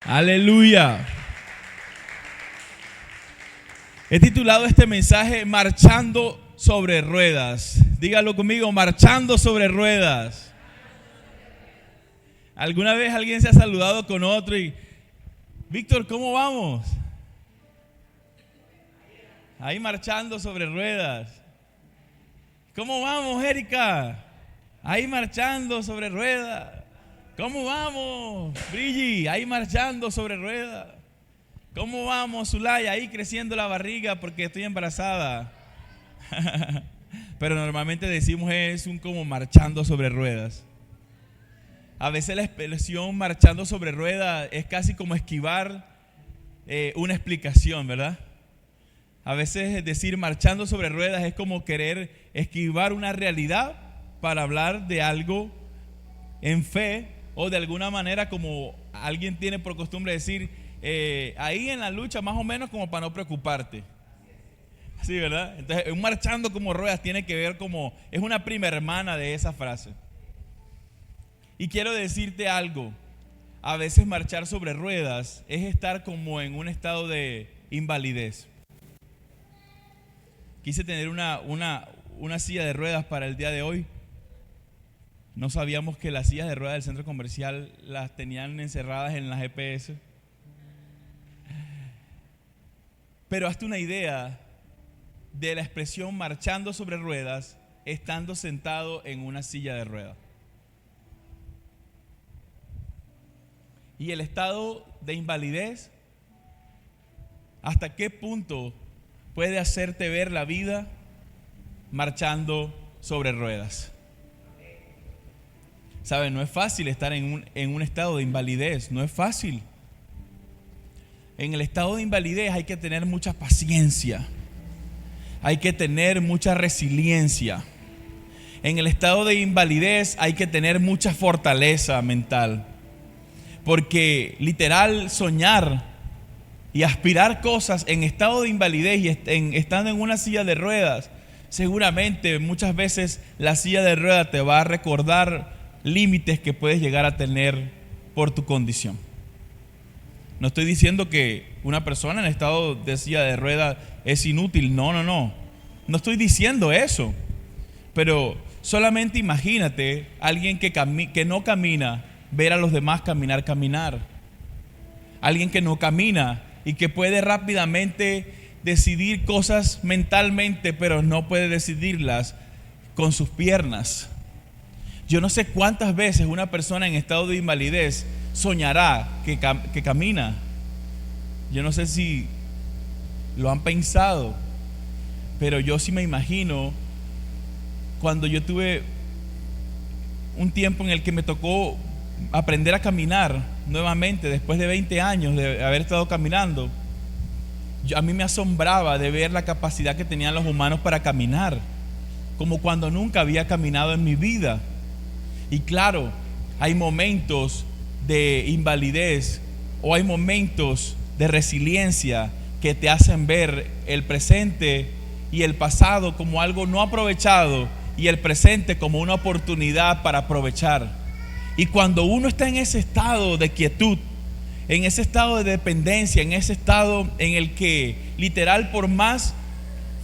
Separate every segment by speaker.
Speaker 1: Aleluya. He titulado este mensaje Marchando sobre ruedas. Dígalo conmigo, marchando sobre ruedas. ¿Alguna vez alguien se ha saludado con otro y Víctor, ¿cómo vamos? Ahí marchando sobre ruedas. ¿Cómo vamos, Erika? Ahí marchando sobre ruedas. ¿Cómo vamos, Brigi? Ahí marchando sobre ruedas. ¿Cómo vamos, Zulaya? Ahí creciendo la barriga porque estoy embarazada. Pero normalmente decimos es un como marchando sobre ruedas. A veces la expresión marchando sobre ruedas es casi como esquivar una explicación, ¿verdad? A veces decir marchando sobre ruedas es como querer esquivar una realidad para hablar de algo en fe o de alguna manera como alguien tiene por costumbre decir ahí en la lucha más o menos como para no preocuparte. Sí, ¿verdad? Entonces un marchando como ruedas tiene que ver como, es una prima hermana de esa frase. Y quiero decirte algo, a veces marchar sobre ruedas es estar como en un estado de invalidez. Quise tener una silla de ruedas para el día de hoy. No sabíamos que las sillas de ruedas del centro comercial las tenían encerradas en las GPS. Pero hazte una idea de la expresión marchando sobre ruedas estando sentado en una silla de ruedas. Y el estado de invalidez, ¿hasta qué punto puede hacerte ver la vida marchando sobre ruedas? ¿Saben? No es fácil estar en un estado de invalidez, no es fácil. En el estado de invalidez hay que tener mucha paciencia, hay que tener mucha resiliencia. En el estado de invalidez hay que tener mucha fortaleza mental. Porque literal soñar y aspirar cosas en estado de invalidez y estando en una silla de ruedas, seguramente muchas veces la silla de ruedas te va a recordar límites que puedes llegar a tener por tu condición. No estoy diciendo que una persona en estado de silla de ruedas es inútil, no. No estoy diciendo eso, pero solamente imagínate alguien que no camina, ver a los demás caminar. Alguien que no camina y que puede rápidamente decidir cosas mentalmente, pero no puede decidirlas con sus piernas. Yo no sé cuántas veces una persona en estado de invalidez soñará que camina. Yo no sé si lo han pensado, pero yo sí me imagino cuando yo tuve un tiempo en el que me tocó aprender a caminar nuevamente después de 20 años de haber estado caminando. A mí me asombraba de ver la capacidad que tenían los humanos para caminar, como cuando nunca había caminado en mi vida. Y claro, hay momentos de invalidez o hay momentos de resiliencia que te hacen ver el presente y el pasado como algo no aprovechado y el presente como una oportunidad para aprovechar. Y cuando uno está en ese estado de quietud, en ese estado de dependencia, en ese estado en el que literal por más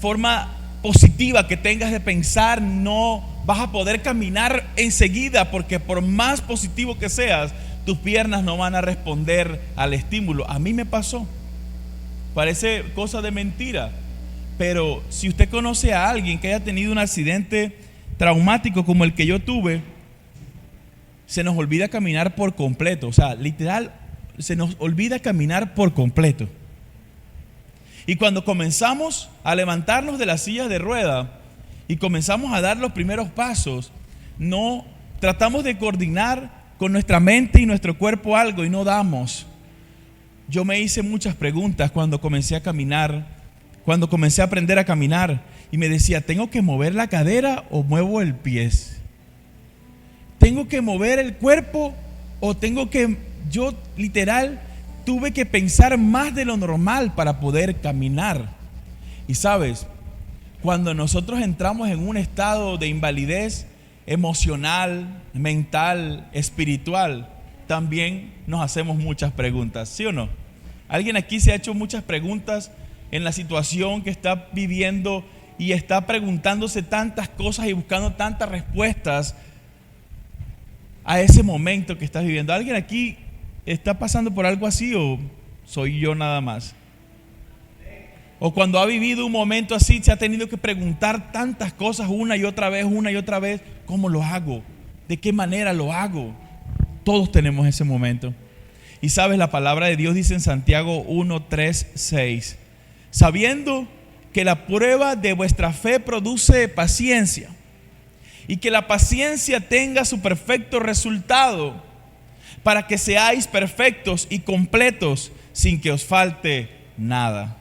Speaker 1: forma positiva que tengas de pensar, no vas a poder caminar enseguida, porque por más positivo que seas, tus piernas no van a responder al estímulo. A mí me pasó. Parece cosa de mentira, pero si usted conoce a alguien que haya tenido un accidente traumático como el que yo tuve, se nos olvida caminar por completo. O sea, literal, se nos olvida caminar por completo. Y cuando comenzamos a levantarnos de las sillas de rueda y comenzamos a dar los primeros pasos, no tratamos de coordinar con nuestra mente y nuestro cuerpo algo y no damos. Yo me hice muchas preguntas cuando comencé a caminar, cuando comencé a aprender a caminar, y me decía, ¿tengo que mover la cadera o muevo el pie? ¿Tengo que mover el cuerpo o tengo que...? Yo literal tuve que pensar más de lo normal para poder caminar. Y sabes, cuando nosotros entramos en un estado de invalidez emocional, mental, espiritual, también nos hacemos muchas preguntas, ¿sí o no? ¿Alguien aquí se ha hecho muchas preguntas en la situación que está viviendo y está preguntándose tantas cosas y buscando tantas respuestas a ese momento que estás viviendo? ¿Alguien aquí está pasando por algo así o soy yo nada más? O cuando ha vivido un momento así se ha tenido que preguntar tantas cosas una y otra vez, ¿cómo lo hago? ¿De qué manera lo hago? Todos tenemos ese momento. Y sabes, la palabra de Dios dice en Santiago 1, 3, 6, sabiendo que la prueba de vuestra fe produce paciencia, y que la paciencia tenga su perfecto resultado, para que seáis perfectos y completos sin que os falte nada.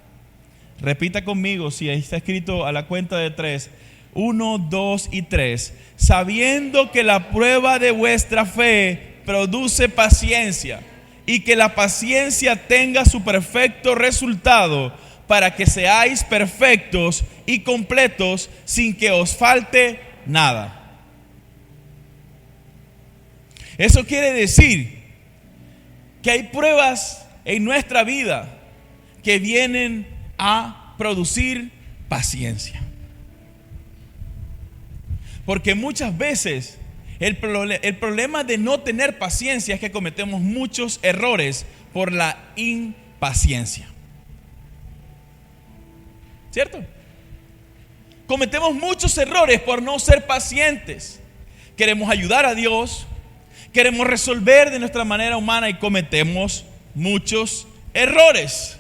Speaker 1: Repita conmigo, si ahí está escrito a la cuenta de 3, 1, 2 y 3. Sabiendo que la prueba de vuestra fe produce paciencia, y que la paciencia tenga su perfecto resultado, para que seáis perfectos y completos sin que os falte nada. Eso quiere decir que hay pruebas en nuestra vida que vienen a producir paciencia. Porque muchas veces el problema de no tener paciencia es que cometemos muchos errores por la impaciencia. ¿Cierto? Cometemos muchos errores por no ser pacientes. Queremos ayudar a Dios, queremos resolver de nuestra manera humana y cometemos muchos errores.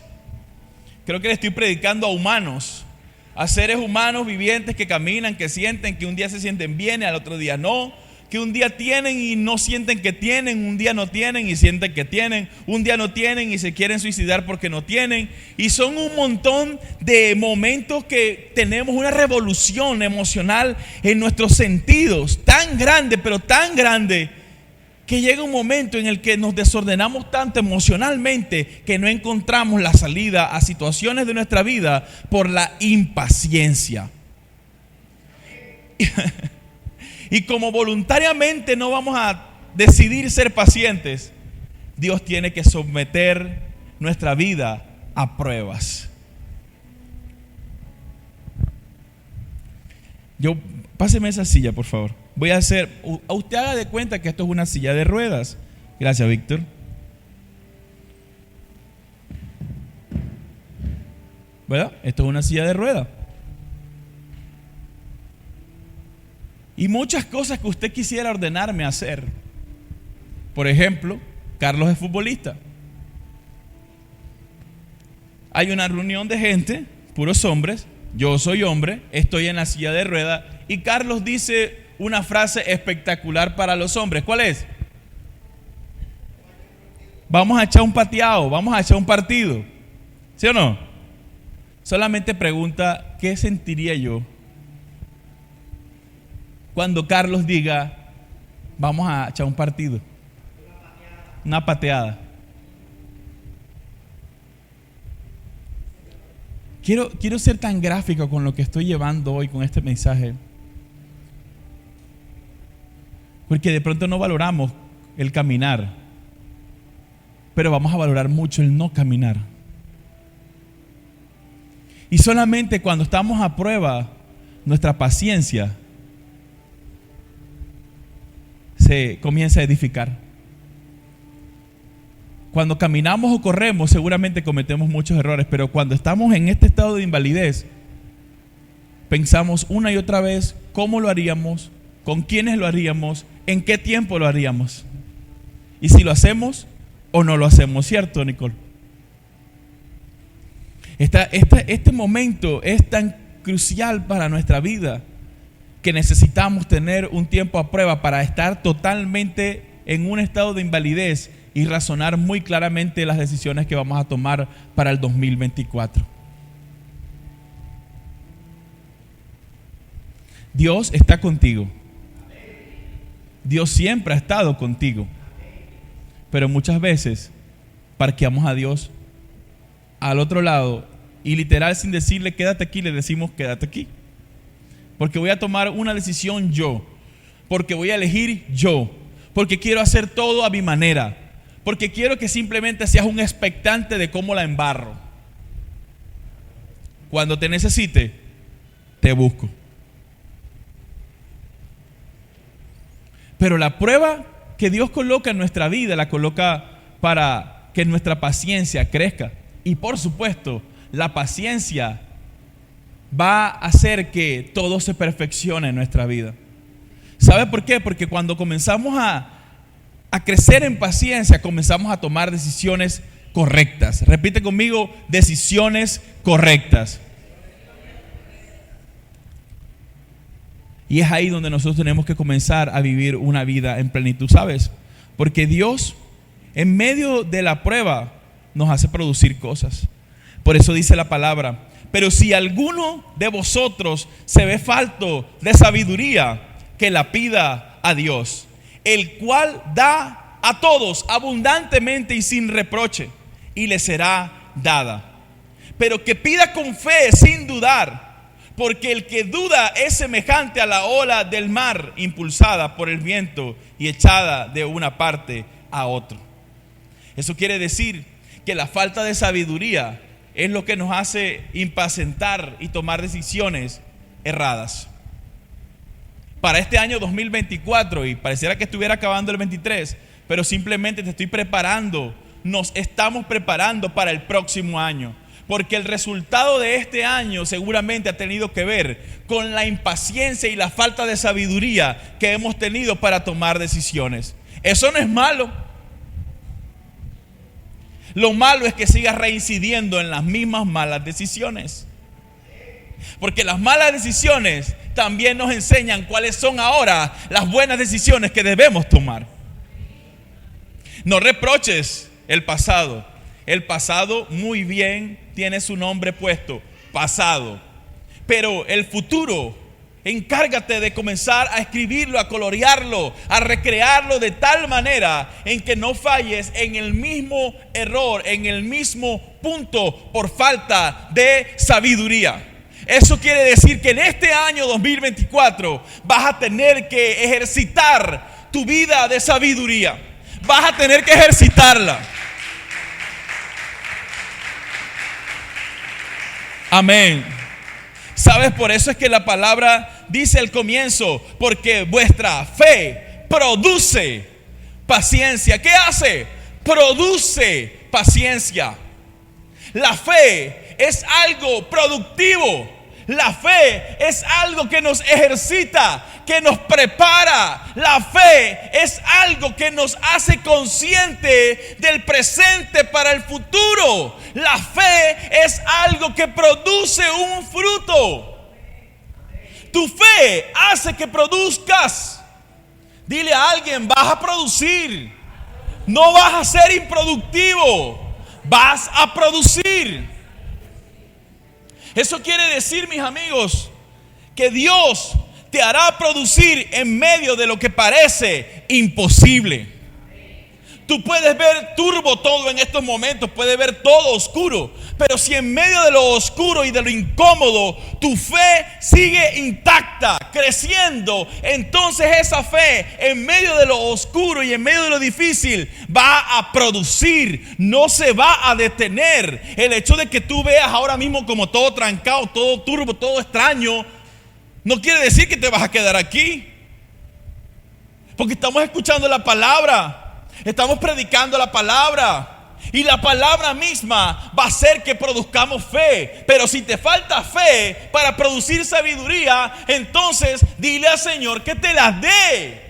Speaker 1: Creo que le estoy predicando a humanos, a seres humanos vivientes que caminan, que sienten, que un día se sienten bien y al otro día no, que un día tienen y no sienten que tienen, un día no tienen y sienten que tienen, un día no tienen y se quieren suicidar porque no tienen. Y son un montón de momentos que tenemos una revolución emocional en nuestros sentidos, tan grande, pero tan grande, que llega un momento en el que nos desordenamos tanto emocionalmente que no encontramos la salida a situaciones de nuestra vida por la impaciencia. Y como voluntariamente no vamos a decidir ser pacientes, Dios tiene que someter nuestra vida a pruebas. Páseme esa silla, por favor. Usted haga de cuenta que esto es una silla de ruedas. Gracias, Víctor. ¿Verdad? Esto es una silla de ruedas. Y muchas cosas que usted quisiera ordenarme hacer. Por ejemplo, Carlos es futbolista. Hay una reunión de gente, puros hombres. Yo soy hombre, estoy en la silla de ruedas. Y Carlos dice una frase espectacular para los hombres. ¿Cuál es? Vamos a echar un pateado, vamos a echar un partido. ¿Sí o no? Solamente pregunta, ¿qué sentiría yo cuando Carlos diga, vamos a echar un partido? Una pateada. Quiero ser tan gráfico con lo que estoy llevando hoy con este mensaje, porque de pronto no valoramos el caminar, pero vamos a valorar mucho el no caminar. Y solamente cuando estamos a prueba, nuestra paciencia se comienza a edificar. Cuando caminamos o corremos, seguramente cometemos muchos errores, pero cuando estamos en este estado de invalidez, pensamos una y otra vez cómo lo haríamos, con quiénes lo haríamos, en qué tiempo lo haríamos, y si lo hacemos o no lo hacemos, ¿cierto, Nicole? Este momento es tan crucial para nuestra vida que necesitamos tener un tiempo a prueba para estar totalmente en un estado de invalidez y razonar muy claramente las decisiones que vamos a tomar para el 2024. Dios está contigo. Dios siempre ha estado contigo. Pero muchas veces parqueamos a Dios al otro lado y literal sin decirle quédate aquí, le decimos quédate aquí. Porque voy a tomar una decisión yo. Porque voy a elegir yo. porque quiero hacer todo a mi manera, porque quiero que simplemente seas un expectante de cómo la embarro. Cuando te necesite, te busco. Pero la prueba que Dios coloca en nuestra vida, la coloca para que nuestra paciencia crezca. Y por supuesto, la paciencia va a hacer que todo se perfeccione en nuestra vida. ¿Sabe por qué? Porque cuando comenzamos a crecer en paciencia, comenzamos a tomar decisiones correctas. Repite conmigo, decisiones correctas. Y es ahí donde nosotros tenemos que comenzar a vivir una vida en plenitud, ¿sabes? Porque Dios, en medio de la prueba, nos hace producir cosas. Por eso dice la palabra: pero si alguno de vosotros se ve falto de sabiduría, que la pida a Dios, el cual da a todos abundantemente y sin reproche, y le será dada. Pero que pida con fe sin dudar, porque el que duda es semejante a la ola del mar, impulsada por el viento y echada de una parte a otra. Eso quiere decir que la falta de sabiduría es lo que nos hace impacientar y tomar decisiones erradas. Para este año 2024, y pareciera que estuviera acabando el 23, pero simplemente te estoy preparando, nos estamos preparando para el próximo año. Porque el resultado de este año seguramente ha tenido que ver con la impaciencia y la falta de sabiduría que hemos tenido para tomar decisiones. Eso no es malo. Lo malo es que sigas reincidiendo en las mismas malas decisiones. Porque las malas decisiones también nos enseñan cuáles son ahora las buenas decisiones que debemos tomar. No reproches el pasado. El pasado muy bien tiene su nombre puesto, pasado. Pero el futuro, encárgate de comenzar a escribirlo, a colorearlo, a recrearlo de tal manera en que no falles en el mismo error, en el mismo punto por falta de sabiduría. Eso quiere decir que en este año 2024 vas a tener que ejercitar tu vida de sabiduría. Vas a tener que ejercitarla. Amén. ¿Sabes? Por eso es que la palabra dice al comienzo: porque vuestra fe produce paciencia. ¿Qué hace? Produce paciencia. La fe es algo productivo. La fe es algo que nos ejercita, que nos prepara. La fe es algo que nos hace consciente del presente para el futuro. La fe es algo que produce un fruto. Tu fe hace que produzcas. Dile a alguien: vas a producir. No vas a ser improductivo, vas a producir. Eso quiere decir, mis amigos, que Dios te hará producir en medio de lo que parece imposible. Tú puedes ver turbo todo en estos momentos, puedes ver todo oscuro, pero si en medio de lo oscuro y de lo incómodo tu fe sigue intacta, creciendo, entonces esa fe en medio de lo oscuro y en medio de lo difícil va a producir, no se va a detener. El hecho de que tú veas ahora mismo como todo trancado, todo turbo, todo extraño, no quiere decir que te vas a quedar aquí, porque estamos escuchando la palabra. Estamos predicando la palabra y la palabra misma va a hacer que produzcamos fe. Pero si te falta fe para producir sabiduría, entonces dile al Señor que te las dé.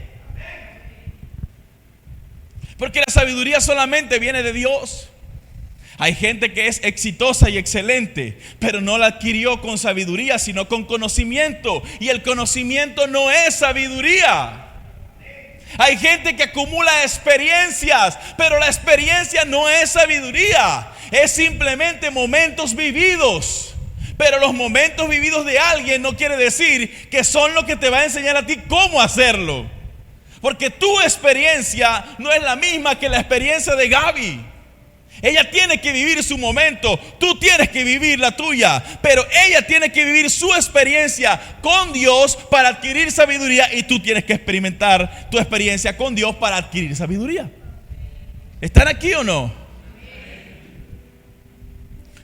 Speaker 1: Porque la sabiduría solamente viene de Dios. Hay gente que es exitosa y excelente, pero no la adquirió con sabiduría, sino con conocimiento. Y el conocimiento no es sabiduría. Hay gente que acumula experiencias, pero la experiencia no es sabiduría. Es simplemente momentos vividos. Pero los momentos vividos de alguien no quiere decir que son lo que te va a enseñar a ti cómo hacerlo. Porque tu experiencia no es la misma que la experiencia de Gaby. Ella tiene que vivir su momento, tú tienes que vivir la tuya, pero ella tiene que vivir su experiencia con Dios para adquirir sabiduría y tú tienes que experimentar tu experiencia con Dios para adquirir sabiduría. ¿Están aquí o no?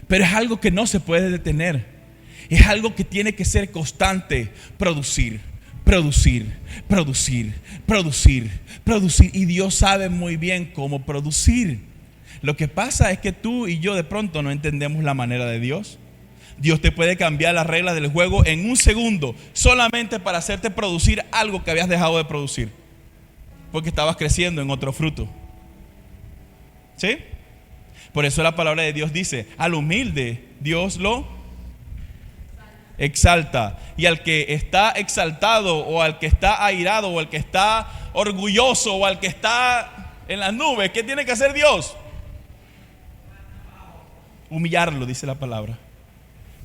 Speaker 1: Pero es algo que no se puede detener, es algo que tiene que ser constante, producir. Y Dios sabe muy bien cómo producir. Lo que pasa es que tú y yo de pronto no entendemos la manera de Dios. Dios te puede cambiar las reglas del juego en un segundo, solamente para hacerte producir algo que habías dejado de producir, porque estabas creciendo en otro fruto. ¿Sí? Por eso la palabra de Dios dice: al humilde Dios lo exalta, y al que está exaltado, o al que está airado, o al que está orgulloso, o al que está en las nubes, ¿qué tiene que hacer Dios? Humillarlo, dice la palabra.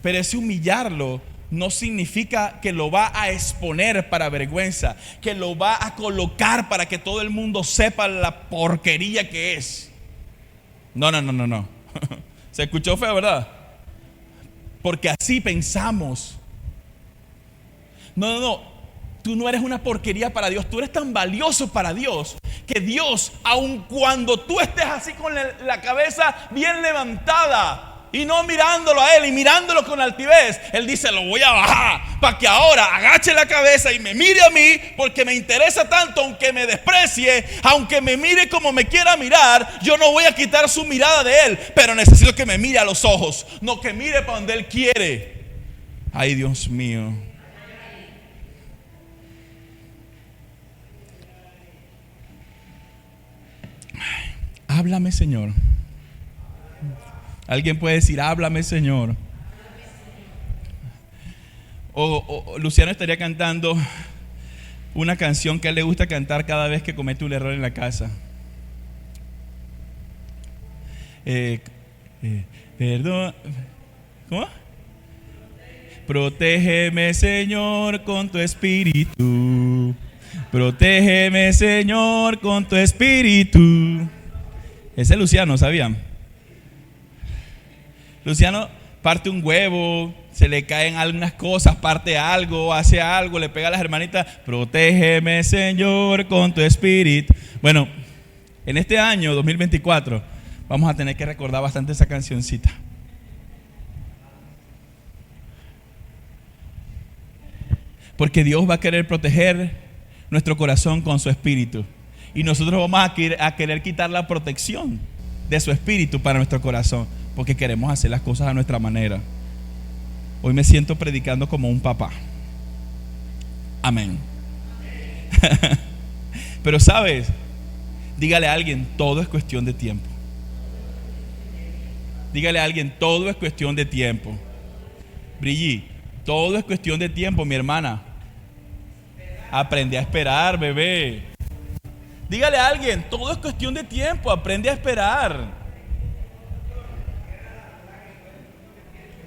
Speaker 1: Pero ese humillarlo no significa que lo va a exponer para vergüenza, que lo va a colocar para que todo el mundo sepa la porquería que es. No. Se escuchó feo, ¿verdad? Porque así pensamos. No. Tú no eres una porquería para Dios. Tú eres tan valioso para Dios que Dios, aun cuando tú estés así con la cabeza bien levantada y no mirándolo a Él y mirándolo con altivez, Él dice: lo voy a bajar para que ahora agache la cabeza y me mire a mí, porque me interesa tanto. Aunque me desprecie, aunque me mire como me quiera mirar, yo no voy a quitar su mirada de Él, pero necesito que me mire a los ojos, no que mire para donde Él quiere. Ay, Dios mío. Háblame, Señor. Alguien puede decir: háblame, Señor. O Luciano estaría cantando una canción que a él le gusta cantar cada vez que comete un error en la casa. Perdón. ¿Cómo? Protégeme, Señor, con tu espíritu. Protégeme, Señor, con tu espíritu. Ese es Luciano, ¿sabían? Luciano parte un huevo, se le caen algunas cosas, parte algo, hace algo, le pega a las hermanitas: protégeme, Señor, con tu espíritu. Bueno, en este año 2024 vamos a tener que recordar bastante esa cancioncita. Porque Dios va a querer proteger nuestro corazón con su espíritu, y nosotros vamos a querer quitar la protección de su espíritu para nuestro corazón, porque queremos hacer las cosas a nuestra manera. Hoy me siento predicando como un papá. Amén. Pero sabes, dígale a alguien: todo es cuestión de tiempo. Dígale a alguien: todo es cuestión de tiempo. Brigitte, todo es cuestión de tiempo, mi hermana. Aprende a esperar, bebé. Dígale a alguien: todo es cuestión de tiempo, aprende a esperar.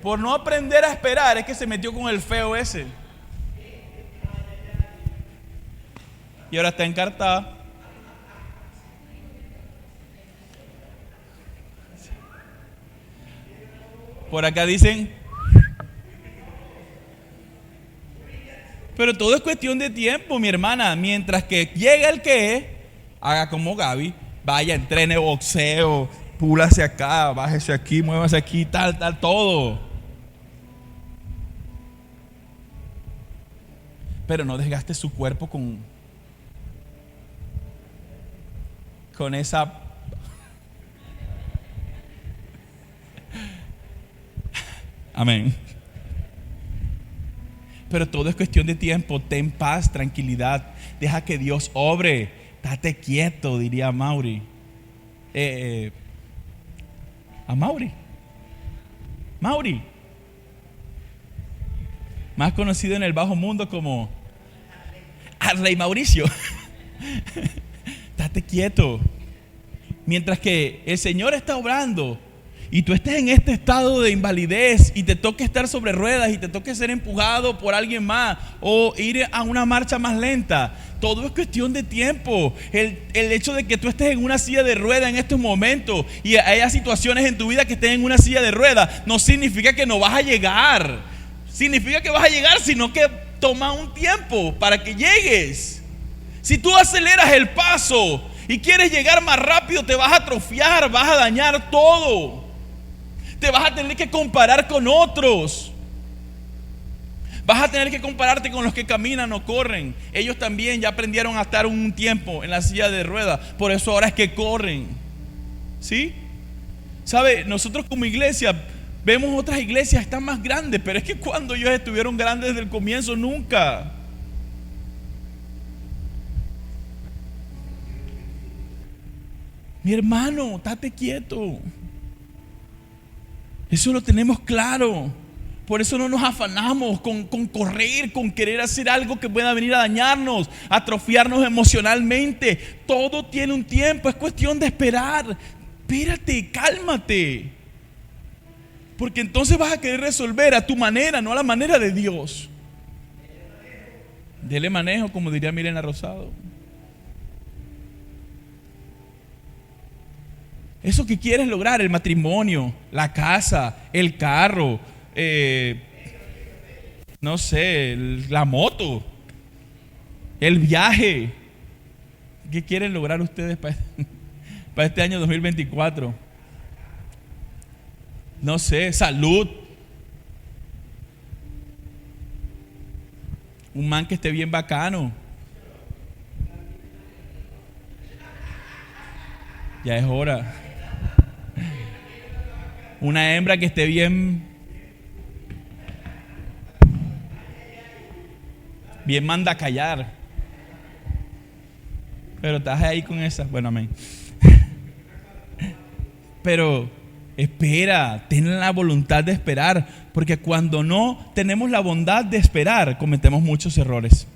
Speaker 1: Por no aprender a esperar es que se metió con el feo ese. Y ahora está encartada. Por acá dicen: pero todo es cuestión de tiempo, mi hermana. Mientras que llegue el que es, haga como Gaby, vaya, entrene boxeo, púlase acá, bájese aquí, muévase aquí, tal, todo. Pero no desgaste su cuerpo con esa. Amén. Pero todo es cuestión de tiempo. Ten paz, tranquilidad. Deja que Dios obre. Date quieto, diría Mauri. A Mauri. Más conocido en el bajo mundo como al Rey Mauricio. Date quieto. Mientras que el Señor está obrando y tú estés en este estado de invalidez y te toque estar sobre ruedas y te toque ser empujado por alguien más o ir a una marcha más lenta, todo es cuestión de tiempo. El hecho de que tú estés en una silla de ruedas en estos momentos y haya situaciones en tu vida que estén en una silla de ruedas no significa que no vas a llegar. Significa que vas a llegar, sino que toma un tiempo para que llegues. Si tú aceleras el paso y quieres llegar más rápido, te vas a atrofiar, vas a dañar todo. Te vas a tener que comparar con otros. Vas a tener que compararte con los que caminan o corren. Ellos también ya aprendieron a estar un tiempo en la silla de ruedas. Por eso ahora es que corren. ¿Sí? ¿Sabe? Nosotros como iglesia vemos otras iglesias están más grandes, pero es que cuando ellos estuvieron grandes desde el comienzo, nunca. Mi hermano, estate quieto. Eso lo tenemos claro. Por eso no nos afanamos con correr, con querer hacer algo que pueda venir a dañarnos, atrofiarnos emocionalmente. Todo tiene un tiempo, es cuestión de esperar. Espérate, cálmate. Porque entonces vas a querer resolver a tu manera, no a la manera de Dios. Dele manejo, como diría Milena Rosado. Eso que quieres lograr, el matrimonio, la casa, el carro, no sé, la moto, el viaje. ¿Qué quieren lograr ustedes para este año 2024? No sé, salud. Un man que esté bien bacano. Ya es hora. Una hembra que esté bien manda a callar. Pero estás ahí con esas. Bueno, amén. Pero espera, ten la voluntad de esperar, porque cuando no tenemos la bondad de esperar, cometemos muchos errores.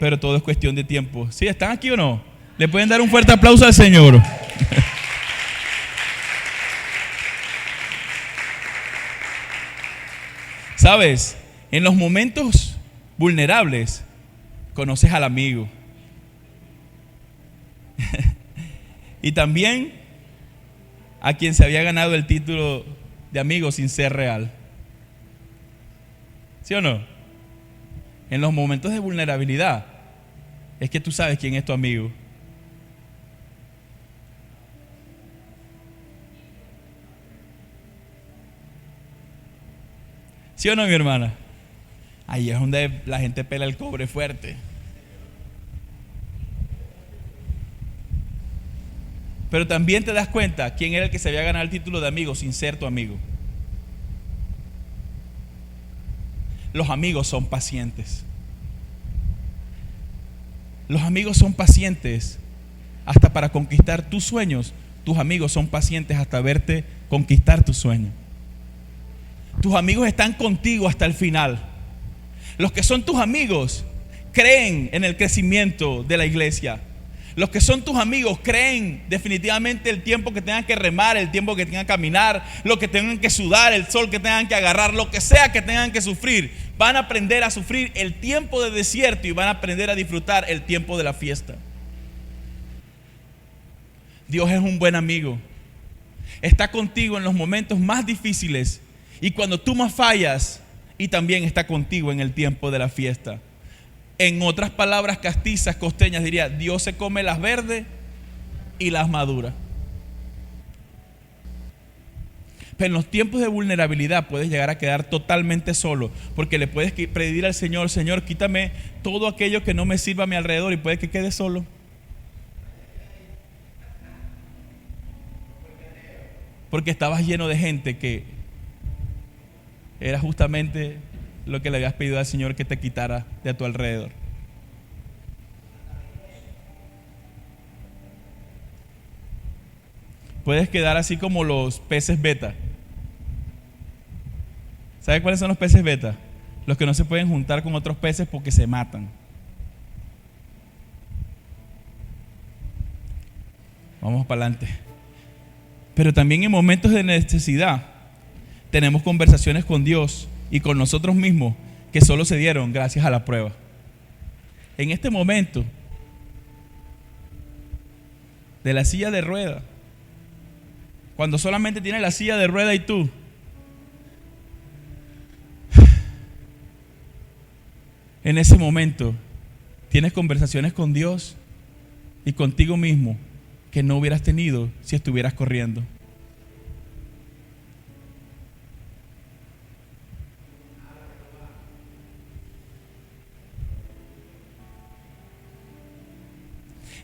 Speaker 1: Pero todo es cuestión de tiempo. ¿Sí? ¿Están aquí o no? ¿Le pueden dar un fuerte aplauso al Señor? ¿Sabes? En los momentos vulnerables, conoces al amigo. Y también a quien se había ganado el título de amigo sin ser real. ¿Sí o no? En los momentos de vulnerabilidad es que tú sabes quién es tu amigo. ¿Sí o no, mi hermana? Ahí es donde la gente pela el cobre fuerte. Pero también te das cuenta quién era el que se había ganado el título de amigo sin ser tu amigo. Los amigos son pacientes. Los amigos son pacientes hasta para conquistar tus sueños. Tus amigos son pacientes hasta verte conquistar tus sueños. Tus amigos están contigo hasta el final. Los que son tus amigos creen en el crecimiento de la iglesia. Los que son tus amigos creen definitivamente el tiempo que tengan que remar, el tiempo que tengan que caminar, lo que tengan que sudar, el sol que tengan que agarrar, lo que sea que tengan que sufrir. Van a aprender a sufrir el tiempo de desierto y van a aprender a disfrutar el tiempo de la fiesta. Dios es un buen amigo. Está contigo en los momentos más difíciles y cuando tú más fallas, y también está contigo en el tiempo de la fiesta. En otras palabras castizas, costeñas, diría: Dios se come las verdes y las maduras. Pero en los tiempos de vulnerabilidad puedes llegar a quedar totalmente solo, porque le puedes pedir al Señor: Señor, quítame todo aquello que no me sirva a mi alrededor, y puede que quede solo. Porque estabas lleno de gente que era justamente lo que le habías pedido al Señor que te quitara de a tu alrededor. Puedes quedar así como los peces beta. ¿Sabes cuáles son los peces beta? Los que no se pueden juntar con otros peces porque se matan. Vamos para adelante. Pero también en momentos de necesidad tenemos conversaciones con Dios y con nosotros mismos que solo se dieron gracias a la prueba. En este momento de la silla de rueda, cuando solamente tienes la silla de rueda y tú, en ese momento tienes conversaciones con Dios y contigo mismo que no hubieras tenido si estuvieras corriendo.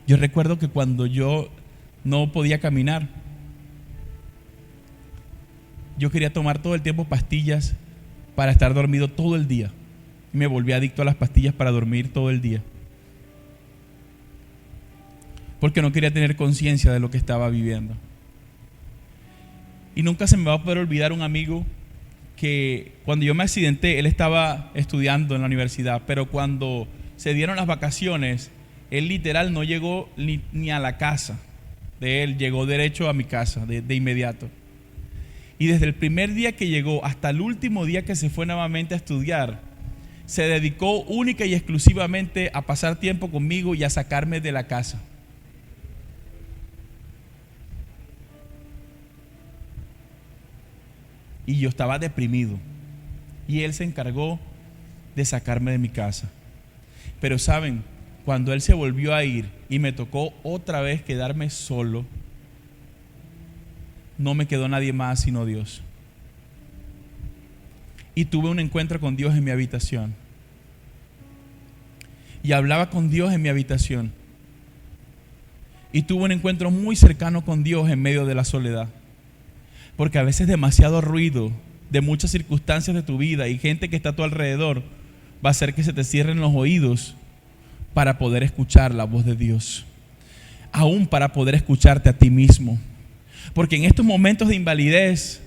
Speaker 1: Yo recuerdo que cuando yo no podía caminar, yo quería tomar todo el tiempo pastillas para estar dormido todo el día. Me volví adicto a las pastillas para dormir todo el día, porque no quería tener conciencia de lo que estaba viviendo. Y nunca se me va a poder olvidar un amigo que cuando yo me accidenté, él estaba estudiando en la universidad, pero cuando se dieron las vacaciones, él literal no llegó ni a la casa de él, llegó derecho a mi casa de inmediato. Y desde el primer día que llegó hasta el último día que se fue nuevamente a estudiar, se dedicó única y exclusivamente a pasar tiempo conmigo y a sacarme de la casa. Y yo estaba deprimido. Y él se encargó de sacarme de mi casa. Pero saben, cuando él se volvió a ir y me tocó otra vez quedarme solo, no me quedó nadie más sino Dios. Y tuve un encuentro con Dios en mi habitación. Y hablaba con Dios en mi habitación. Y tuve un encuentro muy cercano con Dios en medio de la soledad. Porque a veces demasiado ruido de muchas circunstancias de tu vida y gente que está a tu alrededor va a hacer que se te cierren los oídos para poder escuchar la voz de Dios, aún para poder escucharte a ti mismo. Porque en estos momentos de invalidez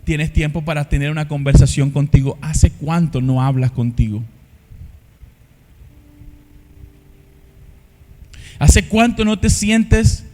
Speaker 1: tienes tiempo para tener una conversación contigo. ¿Hace cuánto no hablas contigo? ¿Hace cuánto no te sientas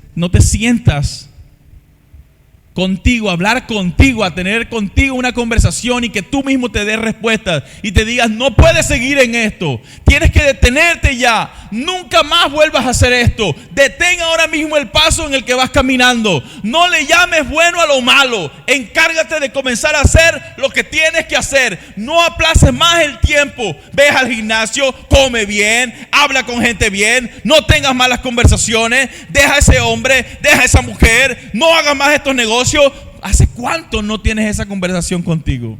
Speaker 1: contigo, hablar contigo, a tener contigo una conversación y que tú mismo te des respuestas y te digas: no puedes seguir en esto, tienes que detenerte ya, nunca más vuelvas a hacer esto, detén ahora mismo el paso en el que vas caminando, no le llames bueno a lo malo, encárgate de comenzar a hacer lo que tienes que hacer, no aplaces más el tiempo, ve al gimnasio, come bien, habla con gente bien, no tengas malas conversaciones, deja a ese hombre, deja a esa mujer, no hagas más estos negocios. ¿Hace cuánto no tienes esa conversación contigo?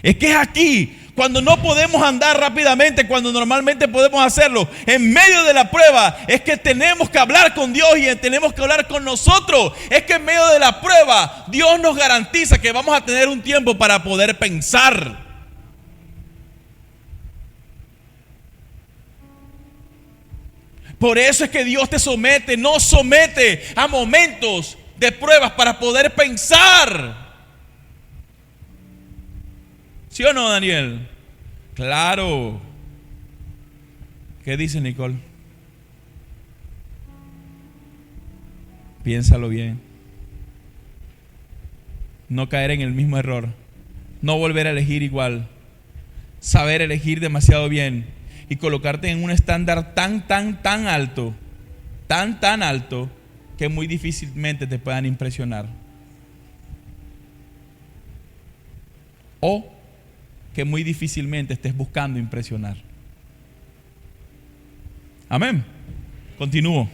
Speaker 1: Es que es aquí cuando no podemos andar rápidamente, cuando normalmente podemos hacerlo en medio de la prueba, es que tenemos que hablar con Dios y tenemos que hablar con nosotros. Es que en medio de la prueba Dios nos garantiza que vamos a tener un tiempo para poder pensar. Por eso es que Dios nos somete a momentos de pruebas para poder pensar. ¿Sí o no, Daniel? Claro. ¿Qué dice Nicole? Piénsalo bien. No caer en el mismo error. No volver a elegir igual. Saber elegir demasiado bien. Y colocarte en un estándar tan alto, tan alto, que muy difícilmente te puedan impresionar. O que muy difícilmente estés buscando impresionar. Amén. Continúo.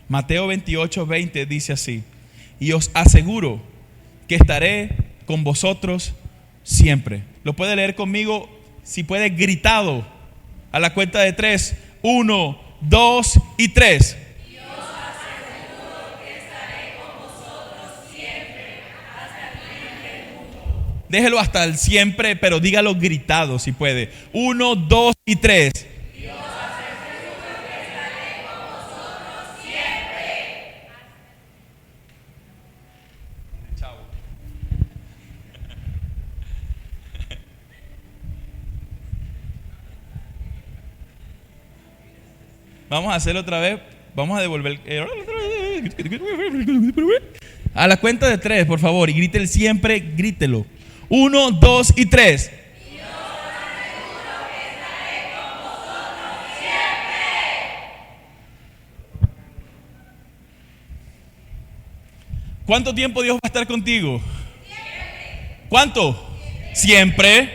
Speaker 1: Mateo 28:20 dice así: y os aseguro que estaré con vosotros siempre. ¿Lo puede leer conmigo? Si puede, gritado, a la cuenta de 3. 1, 2 y 3. Déjelo hasta el siempre, pero dígalo gritado si puede. 1, 2 y 3. Dios aseguro que estaré con vosotros siempre. Chao. Vamos a hacerlo otra vez. Vamos a devolver. A la cuenta de 3, por favor. Y grítelo siempre, grítelo. 1, 2 y 3. ¿Cuánto tiempo Dios va a estar contigo? Siempre. ¿Cuánto? Siempre.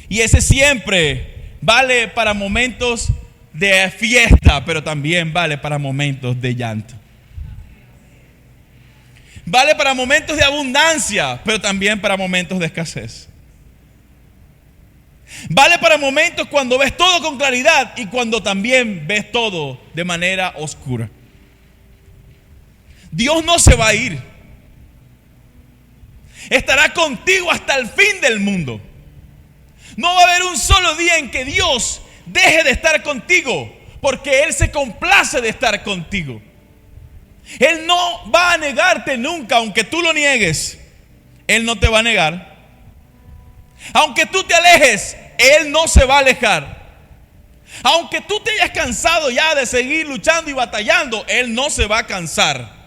Speaker 1: Y ese siempre vale para momentos de fiesta, pero también vale para momentos de llanto. Vale para momentos de abundancia, pero también para momentos de escasez. Vale para momentos cuando ves todo con claridad y cuando también ves todo de manera oscura. Dios no se va a ir. Estará contigo hasta el fin del mundo. No va a haber un solo día en que Dios deje de estar contigo, porque Él se complace de estar contigo. Él no va a negarte nunca, aunque tú lo niegues. Él no te va a negar. Aunque tú te alejes, Él no se va a alejar. Aunque tú te hayas cansado ya de seguir luchando y batallando, Él no se va a cansar.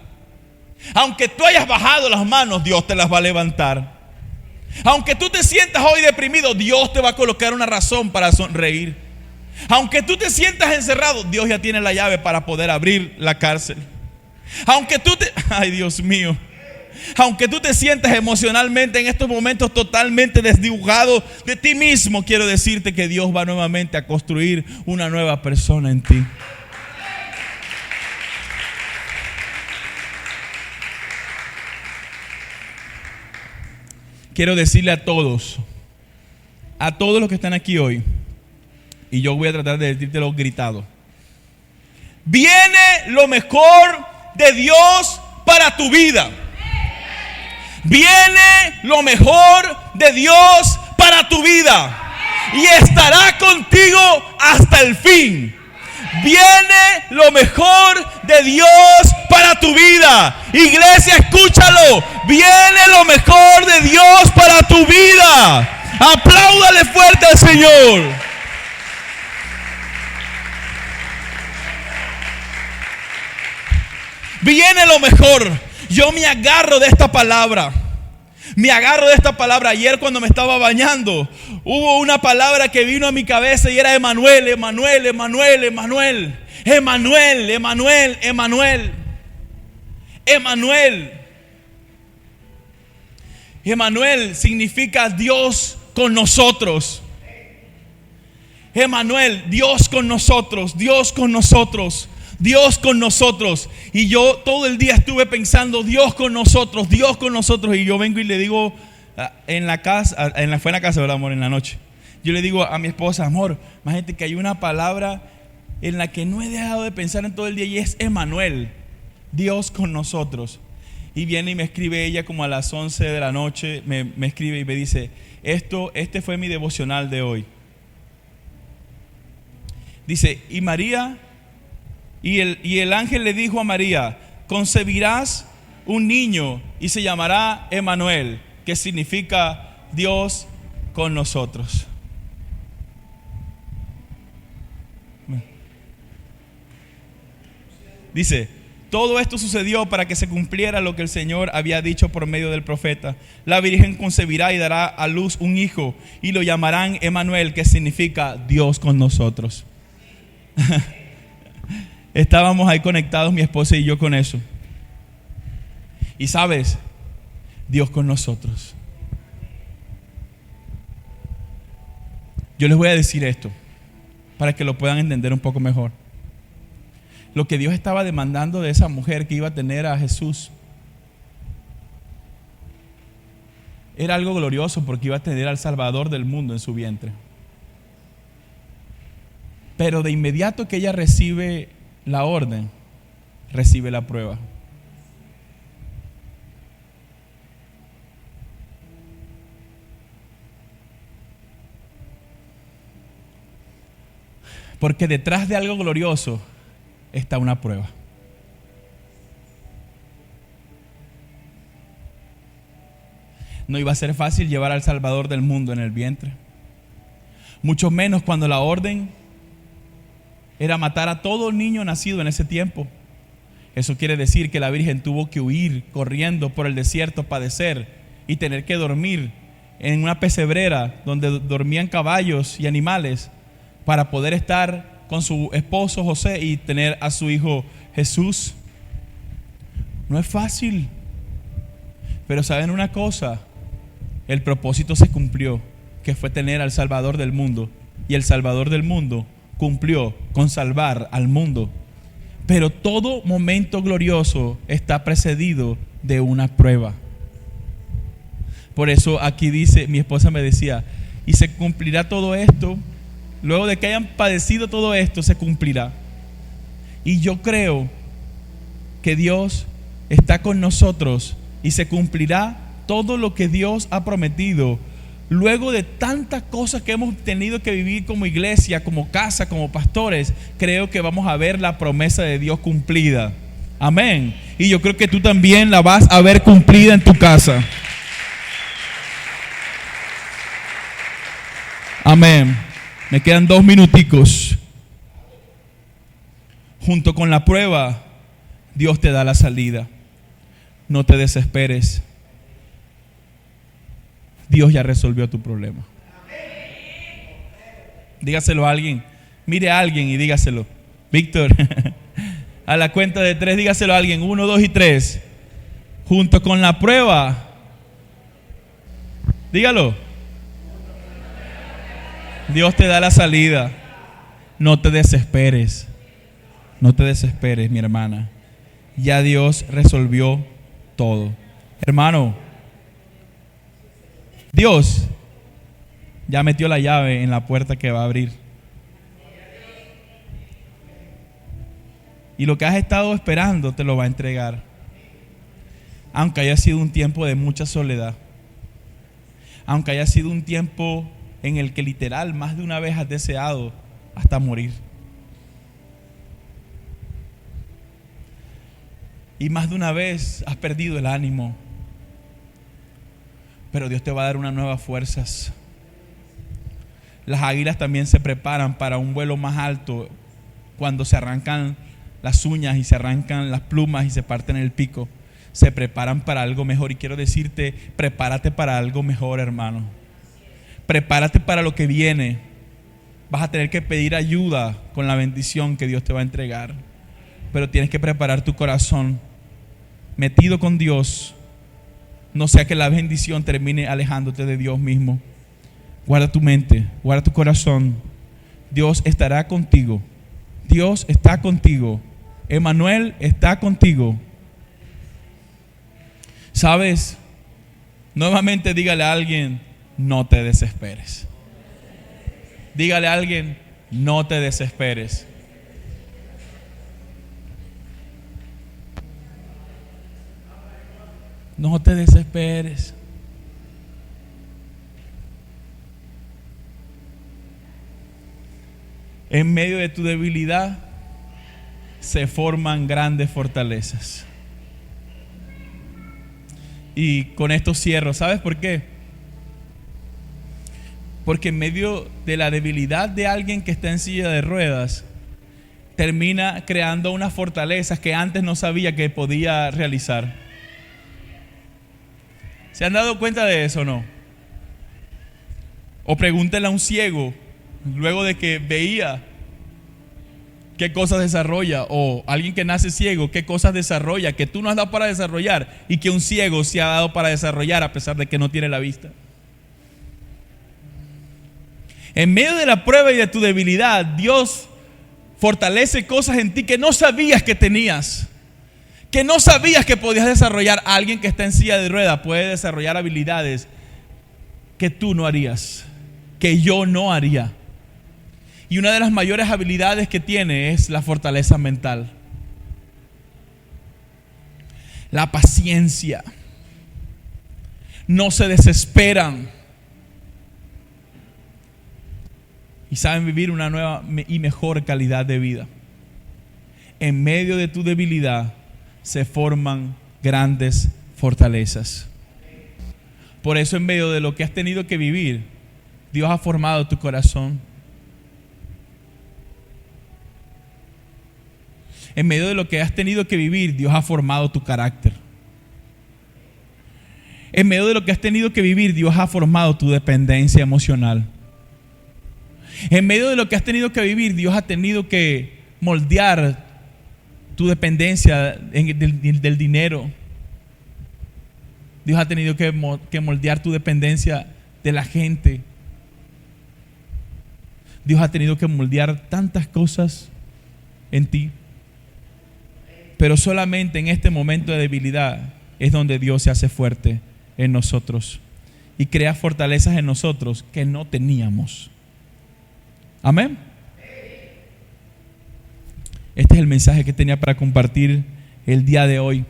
Speaker 1: Aunque tú hayas bajado las manos, Dios te las va a levantar. Aunque tú te sientas hoy deprimido, Dios te va a colocar una razón para sonreír. Aunque tú te sientas encerrado, Dios ya tiene la llave para poder abrir la cárcel. Aunque tú te... Ay, Dios mío. Aunque tú te sientas emocionalmente en estos momentos totalmente desdibujado de ti mismo, quiero decirte que Dios va nuevamente a construir una nueva persona en ti. Quiero decirle a todos los que están aquí hoy, y yo voy a tratar de decírtelo gritado: viene lo mejor de Dios para tu vida. Viene lo mejor de Dios para tu vida y estará contigo hasta el fin. Viene lo mejor de Dios para tu vida. Iglesia, escúchalo. Viene lo mejor de Dios para tu vida. Apláudale fuerte al Señor. Viene lo mejor. Yo me agarro de esta palabra. Ayer cuando me estaba bañando, hubo una palabra que vino a mi cabeza y era Emanuel, Emanuel, Emanuel, Emanuel. Emanuel, Emanuel, Emanuel. Emanuel. Emanuel significa Dios con nosotros. Emanuel, Dios con nosotros, Dios con nosotros. Dios con nosotros. Y yo todo el día estuve pensando, Dios con nosotros, Dios con nosotros. Y yo vengo y le digo fue en la casa, ¿verdad, amor? En la noche. Yo le digo a mi esposa: amor, imagínate que hay una palabra en la que no he dejado de pensar en todo el día, y es Emanuel, Dios con nosotros. Y viene y me escribe ella como a las 11 de la noche, me escribe y me dice: este fue mi devocional de hoy. Dice, y María... Y el ángel le dijo a María: concebirás un niño y se llamará Emanuel, que significa Dios con nosotros. Dice, todo esto sucedió para que se cumpliera lo que el Señor había dicho por medio del profeta: la Virgen concebirá y dará a luz un hijo y lo llamarán Emanuel, que significa Dios con nosotros. Estábamos ahí conectados, mi esposa y yo, con eso. Y sabes, Dios con nosotros. Yo les voy a decir esto para que lo puedan entender un poco mejor. Lo que Dios estaba demandando de esa mujer que iba a tener a Jesús era algo glorioso, porque iba a tener al Salvador del mundo en su vientre. Pero de inmediato que ella recibe la orden, recibe la prueba. Porque detrás de algo glorioso está una prueba. No iba a ser fácil llevar al Salvador del mundo en el vientre, mucho menos cuando la orden era matar a todo niño nacido en ese tiempo. Eso quiere decir que la Virgen tuvo que huir corriendo por el desierto, padecer y tener que dormir en una pesebrera donde dormían caballos y animales para poder estar con su esposo José y tener a su hijo Jesús. No es fácil, pero ¿saben una cosa? El propósito se cumplió, que fue tener al Salvador del mundo, y el Salvador del mundo cumplió con salvar al mundo. Pero todo momento glorioso está precedido de una prueba. Por eso aquí dice, mi esposa me decía, y se cumplirá todo esto, luego de que hayan padecido todo esto, se cumplirá. Y yo creo que Dios está con nosotros y se cumplirá todo lo que Dios ha prometido. Luego de tantas cosas que hemos tenido que vivir como iglesia, como casa, como pastores, creo que vamos a ver la promesa de Dios cumplida. Amén. Y yo creo que tú también la vas a ver cumplida en tu casa. Amén. Me quedan 2 minuticos. Junto con la prueba, Dios te da la salida. No te desesperes. Dios ya resolvió tu problema. Dígaselo a alguien. Mire a alguien y dígaselo. Víctor, a la cuenta de 3, dígaselo a alguien. 1, 2 y 3. Junto con la prueba. Dígalo. Dios te da la salida. No te desesperes. No te desesperes, mi hermana. Ya Dios resolvió todo. Hermano, Dios ya metió la llave en la puerta que va a abrir. Y lo que has estado esperando te lo va a entregar. Aunque haya sido un tiempo de mucha soledad. Aunque haya sido un tiempo en el que literal más de una vez has deseado hasta morir. Y más de una vez has perdido el ánimo. Pero Dios te va a dar unas nuevas fuerzas. Las águilas también se preparan para un vuelo más alto cuando se arrancan las uñas y se arrancan las plumas y se parten el pico. Se preparan para algo mejor. Y quiero decirte, prepárate para algo mejor, hermano. Prepárate para lo que viene. Vas a tener que pedir ayuda con la bendición que Dios te va a entregar. Pero tienes que preparar tu corazón metido con Dios. No sea que la bendición termine alejándote de Dios mismo. Guarda tu mente, guarda tu corazón. Dios estará contigo. Dios está contigo. Emmanuel está contigo. ¿Sabes? Nuevamente dígale a alguien, no te desesperes. Dígale a alguien, no te desesperes. No te desesperes. En medio de tu debilidad se forman grandes fortalezas. Y con esto cierro. ¿Sabes por qué? Porque en medio de la debilidad de alguien que está en silla de ruedas, termina creando unas fortalezas que antes no sabía que podía realizar. ¿Se han dado cuenta de eso o no? O pregúntenle a un ciego, luego de que veía, qué cosas desarrolla. O alguien que nace ciego, qué cosas desarrolla que tú no has dado para desarrollar y que un ciego se ha dado para desarrollar a pesar de que no tiene la vista. En medio de la prueba y de tu debilidad, Dios fortalece cosas en ti que no sabías que tenías. Que no sabías que podías desarrollar. Alguien que está en silla de ruedas puede desarrollar habilidades que tú no harías, que yo no haría. Y una de las mayores habilidades que tiene es la fortaleza mental, la paciencia. No se desesperan y saben vivir una nueva y mejor calidad de vida. En medio de tu debilidad se forman grandes fortalezas. Por eso, en medio de lo que has tenido que vivir, Dios ha formado tu corazón. En medio de lo que has tenido que vivir, Dios ha formado tu carácter. En medio de lo que has tenido que vivir, Dios ha formado tu dependencia emocional. En medio de lo que has tenido que vivir, Dios ha tenido que moldear tu dependencia del dinero. Dios ha tenido que moldear tu dependencia de la gente. Dios ha tenido que moldear tantas cosas en ti. Pero solamente en este momento de debilidad es donde Dios se hace fuerte en nosotros y crea fortalezas en nosotros que no teníamos. Amén. Este es el mensaje que tenía para compartir el día de hoy,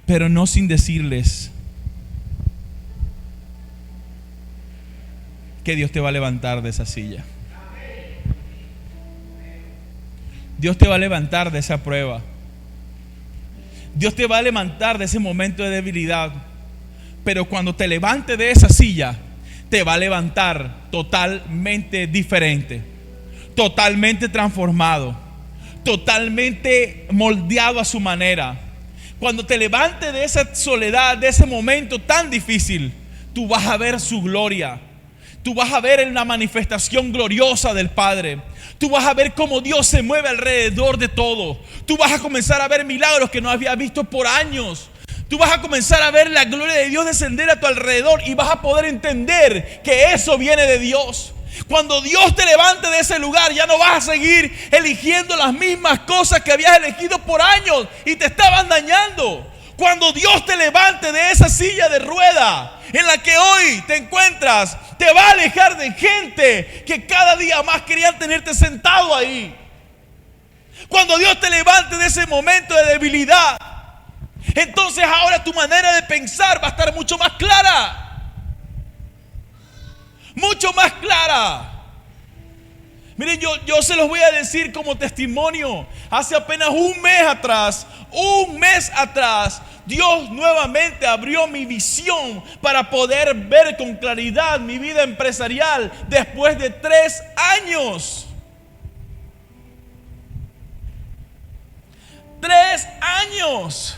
Speaker 1: pero no sin decirles que Dios te va a levantar de esa silla. Dios te va a levantar de esa prueba. Dios te va a levantar de ese momento de debilidad. Pero cuando te levante de esa silla, te va a levantar totalmente diferente, totalmente transformado, totalmente moldeado a su manera. Cuando te levante de esa soledad, de ese momento tan difícil, tú vas a ver su gloria. Tú vas a ver en la manifestación gloriosa del Padre. Tú vas a ver cómo Dios se mueve alrededor de todo. Tú vas a comenzar a ver milagros que no habías visto por años. Tú vas a comenzar a ver la gloria de Dios descender a tu alrededor y vas a poder entender que eso viene de Dios. Cuando Dios te levante de ese lugar, ya no vas a seguir eligiendo las mismas cosas que habías elegido por años y te estaban dañando. Cuando Dios te levante de esa silla de rueda en la que hoy te encuentras, te va a alejar de gente que cada día más querían tenerte sentado ahí. Cuando Dios te levante de ese momento de debilidad, entonces ahora tu manera de pensar va a estar mucho más clara. Mucho más clara. Miren, yo se los voy a decir como testimonio. Hace apenas un mes atrás, Dios nuevamente abrió mi visión para poder ver con claridad mi vida empresarial después de 3 años. 3 años.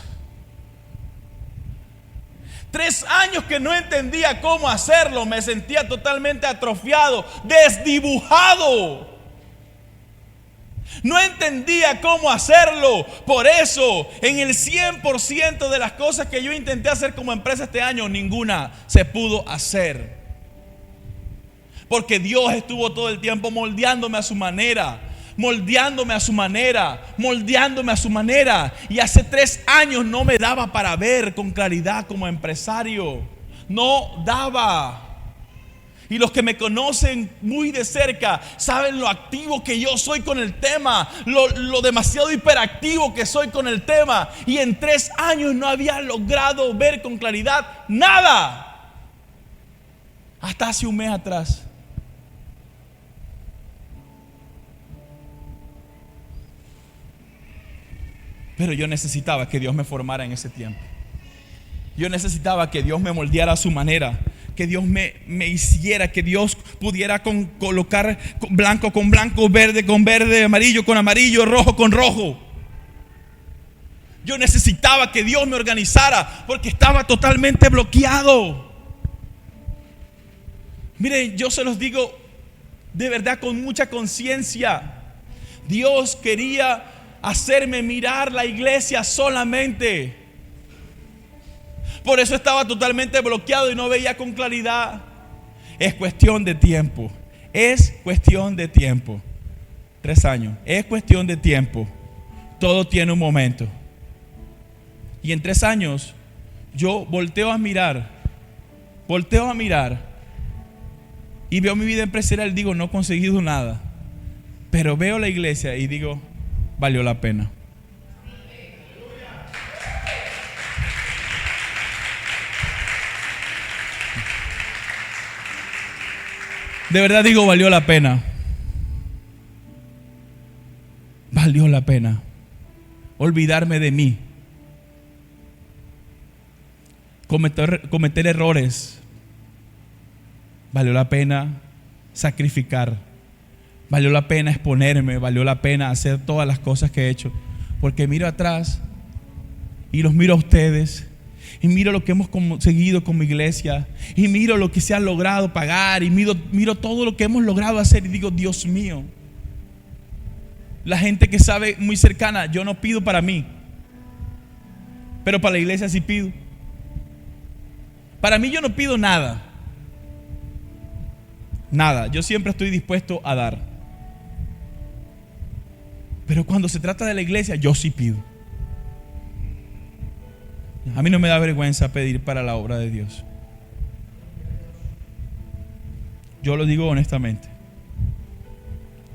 Speaker 1: 3 años que no entendía cómo hacerlo. Me sentía totalmente atrofiado, desdibujado. No entendía cómo hacerlo. Por eso, en el 100% de las cosas que yo intenté hacer como empresa este año, ninguna se pudo hacer. Porque Dios estuvo todo el tiempo moldeándome a su manera. Moldeándome a su manera, moldeándome a su manera. Y hace 3 años no me daba para ver con claridad como empresario. No daba. Y los que me conocen muy de cerca saben lo activo que yo soy con el tema, lo demasiado hiperactivo que soy con el tema. Y en 3 años no había logrado ver con claridad nada. Hasta hace un mes atrás. Pero yo necesitaba que Dios me formara en ese tiempo. Yo necesitaba que Dios me moldeara a su manera. Que Dios me hiciera, que Dios pudiera colocar blanco con blanco, verde con verde, amarillo con amarillo, rojo con rojo. Yo necesitaba que Dios me organizara porque estaba totalmente bloqueado. Miren, yo se los digo de verdad con mucha conciencia. Dios quería hacerme mirar la iglesia solamente. Por eso estaba totalmente bloqueado y no veía con claridad. Es cuestión de tiempo. Es cuestión de tiempo. 3 años. Es cuestión de tiempo. Todo tiene un momento. Y en 3 años yo volteo a mirar y veo mi vida empresarial y digo, no he conseguido nada. Pero veo la iglesia y digo, valió la pena. De verdad digo, valió la pena. Valió la pena olvidarme de mí. Cometer errores. Valió la pena sacrificar. Valió la pena exponerme, valió la pena hacer todas las cosas que he hecho. Porque miro atrás y los miro a ustedes y miro lo que hemos conseguido como iglesia y miro lo que se ha logrado pagar y miro todo lo que hemos logrado hacer y digo, Dios mío. La gente que sabe muy cercana, yo no pido para mí, pero para la iglesia sí pido. Para mí yo no pido nada. Nada, yo siempre estoy dispuesto a dar. Pero cuando se trata de la iglesia, yo sí pido. A mí no me da vergüenza pedir para la obra de Dios. Yo lo digo honestamente.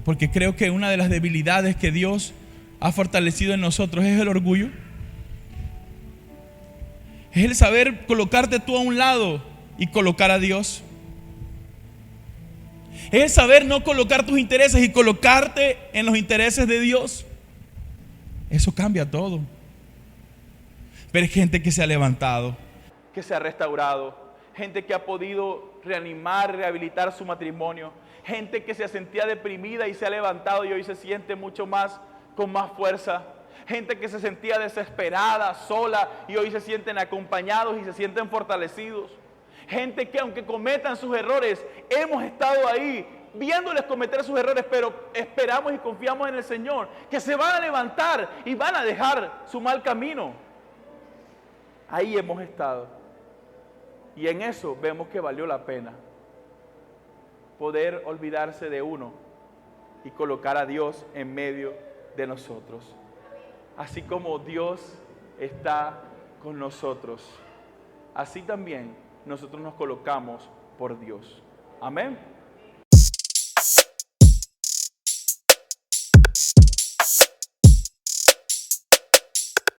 Speaker 1: Porque creo que una de las debilidades que Dios ha fortalecido en nosotros es el orgullo. Es el saber colocarte tú a un lado y colocar a Dios. Es el saber no colocar tus intereses y colocarte en los intereses de Dios. Eso cambia todo. Pero hay gente que se ha levantado, que se ha restaurado, gente que ha podido reanimar, rehabilitar su matrimonio, gente que se sentía deprimida y se ha levantado y hoy se siente mucho más, con más fuerza. Gente que se sentía desesperada, sola y hoy se sienten acompañados y se sienten fortalecidos. Gente que aunque cometan sus errores, hemos estado ahí viéndoles cometer sus errores, pero esperamos y confiamos en el Señor, que se van a levantar y van a dejar su mal camino. Ahí hemos estado. Y en eso vemos que valió la pena poder olvidarse de uno y colocar a Dios en medio de nosotros. Así como Dios está con nosotros, así también nosotros nos colocamos por Dios. Amén.